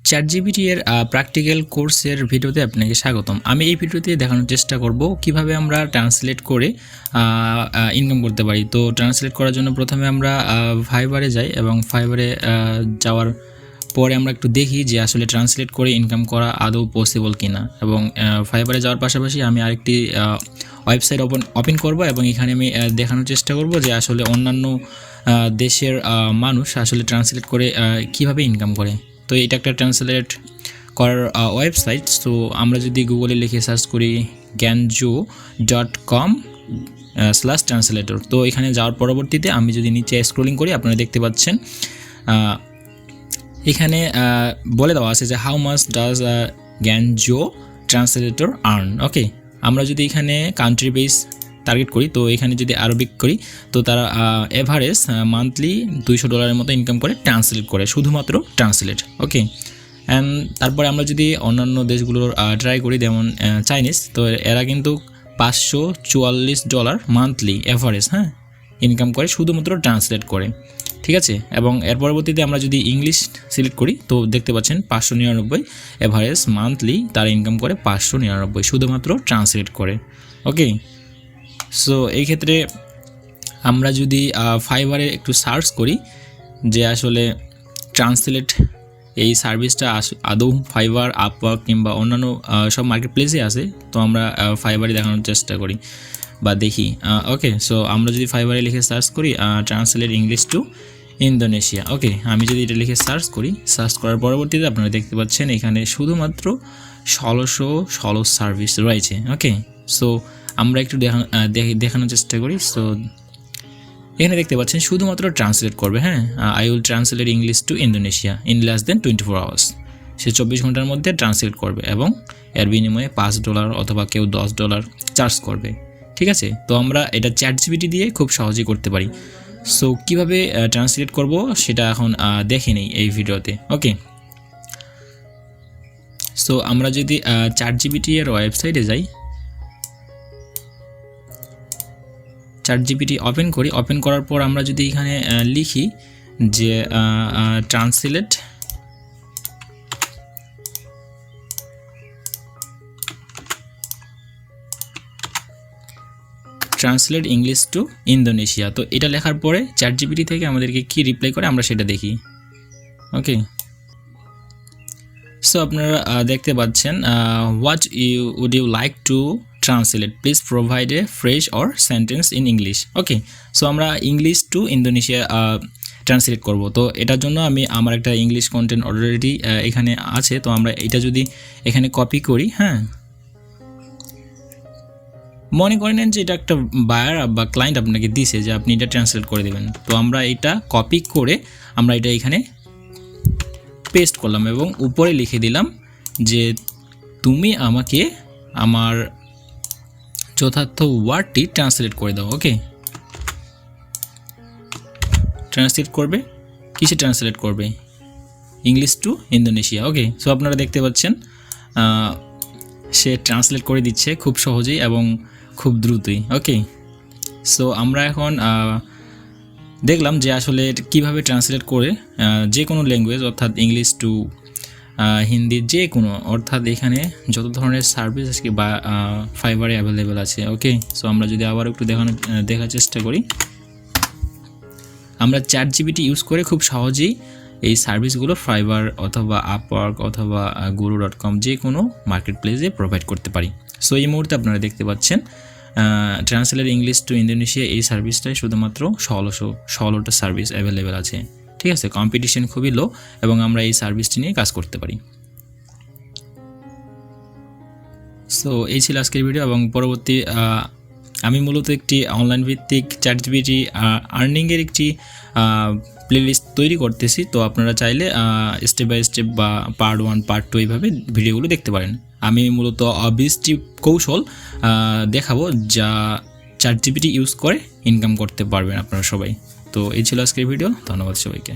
ChatGPT এর practical কোর্সের ভিডিওতে আপনাকে স্বাগতম। আমি এই ভিডিওতে দেখানোর চেষ্টা করব কিভাবে আমরা ট্রান্সলেট করে ইনকাম করতে পারি। তো ট্রান্সলেট করার জন্য প্রথমে আমরা ফাইবারে যাই এবং ফাইবারে যাওয়ার পরে আমরা একটু দেখি যে আসলে ট্রান্সলেট করে ইনকাম করা আদৌ পসিবল কিনা। এবং ফাইবারে যাওয়ার পাশাপাশি আমি আরেকটি ওয়েবসাইট ওপেন করব এবং এখানে আমি দেখানোর চেষ্টা করব যে আসলে অন্যান্য দেশের মানুষ আসলে ট্রান্সলেট করে কিভাবে ইনকাম করে। তো এটা একটা ট্রান্সলেট করার ওয়েবসাইট। সো আমরা যদি গুগলে লিখে সার্চ করি ganjo.com/translator, তো এখানে যাওয়ার পরবর্তীতে আমি যদি নিচে স্ক্রলিং করি আপনারা দেখতে পাচ্ছেন এখানে বলে দেওয়া আছে যে how much does ganjo translator earn. Okay, আমরা যদি এখানে কান্ট্রি বেস টার্গেট করি, তো এখানে যদি আরবিক করি তো তারা এভারেজ মান্থলি $200 মতো ইনকাম করে ট্রান্সলেট করে, শুধুমাত্র ট্রান্সলেট। ওকে, অ্যান্ড তারপরে আমরা যদি অন্যান্য দেশগুলোর ট্রাই করি যেমন চাইনিজ, তো এরা কিন্তু $544 মান্থলি এভারেজ ইনকাম করে শুধুমাত্র ট্রান্সলেট করে, ঠিক আছে। এবং এর পরবর্তীতে আমরা যদি ইংলিশ সিলেক্ট করি তো দেখতে পাচ্ছেন 599 এভারেজ মান্থলি তারা ইনকাম করে 599 শুধুমাত্র ট্রান্সলেট করে। ওকে, সো এই ক্ষেত্রে আমরা যদি ফাইবারে একটু সার্চ করি যে আসলে ট্রান্সলেট এই সার্ভিসটা আদৌ ফাইবার, আপওয়ার্ক কিংবা অন্যান্য সব মার্কেট প্লেসে আছে, তো আমরা ফাইবারে দেখানোর চেষ্টা করি বা দেখি। ওকে, সো আমরা যদি ফাইবারে লিখে সার্চ করি ট্রান্সলেট ইংলিশ টু ইন্দোনেশিয়া। ওকে, আমি যদি এটা লিখে সার্চ করি, সার্চ করার পরবর্তীতে আপনারা দেখতে পাচ্ছেন এখানে শুধুমাত্র 1616 সার্ভিস রয়েছে। ওকে, সো আমরা একটু দেখানোর চেষ্টা করি। সো এখানে দেখতে পাচ্ছেন শুধুমাত্র ট্রান্সলেট করবে। I will translate English to Indonesia in less than 24 hours. সে 24 ঘন্টার মধ্যে ট্রান্সলেট করবে এবং এর বিনিময়ে $5 অথবা কেউ $10 চার্জ করবে, ঠিক আছে। তো আমরা এটা ChatGPT দিয়ে খুব সহজেই করতে পারি। সো কীভাবে ট্রান্সলেট করব সেটা এখন দেখে নিই এই ভিডিওতে। ওকে, সো আমরা যদি ChatGPT এর ওয়েবসাইটে যাই, ChatGPT ওপেন করি, ওপেন করার পর আমরা যদি এখানে লিখি যে ট্রান্সলেট ইংলিশ টু ইন্দোনেশিয়া, তো এটা লেখার পরে ChatGPT থেকে আমাদেরকে কি রিপ্লাই করে আমরা সেটা দেখি। ওকে, সো আপনারা দেখতে পাচ্ছেন what would you like to translate, please provide a fresh or sentence in English. Okay, so আমরা ইংলিশ টু ইন্দোনেশিয়া ট্রান্সলেট করব। তো এটার জন্য আমি আমার একটা ইংলিশ কন্টেন্ট অলরেডি এখানে আছে, তো আমরা এটা যদি এখানে কপি করি, মনে করে নেন যে এটা একটা বায়ার বা ক্লায়েন্ট আপনাকে দিছে যে আপনি এটা ট্রান্সলেট করে দেবেন। তো আমরা এটা কপি করে আমরা এটা এখানে পেস্ট করলাম এবং উপরে লিখে দিলাম যে তুমি আমাকে আমার যথার্থ ওয়ার্ডটি ট্রান্সলেট করে দাও। ওকে, ট্রান্সলেট করবে, কিসে ট্রান্সলেট করবে? English to Indonesia. Okay, so আপনারা দেখতে পাচ্ছেন সে ট্রান্সলেট করে দিচ্ছে খুব সহজেই এবং খুব দ্রুতই। ওকে, সো আমরা এখন দেখলাম যে আসলে কিভাবে ট্রান্সলেট করে যে কোনো ল্যাঙ্গুয়েজ, অর্থাৎ ইংলিশ টু হিন্দি, যে কোনো, অর্থাৎ এখানে যত ধরনের সার্ভিস আজকে বা ফাইবারে অ্যাভেলেবেল আছে। ওকে, সো আমরা যদি আবার একটু দেখার চেষ্টা করি, আমরা ChatGPT ইউজ করে খুব সহজেই এই সার্ভিসগুলো ফাইবার অথবা আপওয়ার্ক অথবা guru.com যে কোনো মার্কেট প্লেসে প্রোভাইড করতে পারি। সো এই মুহূর্তে আপনারা দেখতে পাচ্ছেন ট্রান্সলেট ইংলিশ টু ইন্দোনেশিয়া এই সার্ভিসটাই শুধুমাত্র 16টা সার্ভিস অ্যাভেলেবেল আছে, ঠিক আছে। কম্পিটিশন খুবই লো এবং আমরা এই সার্ভিসটি নিয়ে কাজ করতে পারি। সো এই ছিল আজকের ভিডিও এবং পরবর্তী আমি মূলত একটি অনলাইন ভিত্তিক ChatGPT আর্নিংয়ের একটি প্লেলিস্ট তৈরি করতেছি। তো আপনারা চাইলে স্টেপ বাই স্টেপ বা পার্ট 1 পার্ট 2 এইভাবে ভিডিওগুলো দেখতে পারেন। আমি মূলত 20টি কৌশল দেখাবো যা ChatGPT ইউজ করে ইনকাম করতে পারবেন আপনারা সবাই। তো এই ছিল আজকের ভিডিও, ধন্যবাদ সবাইকে।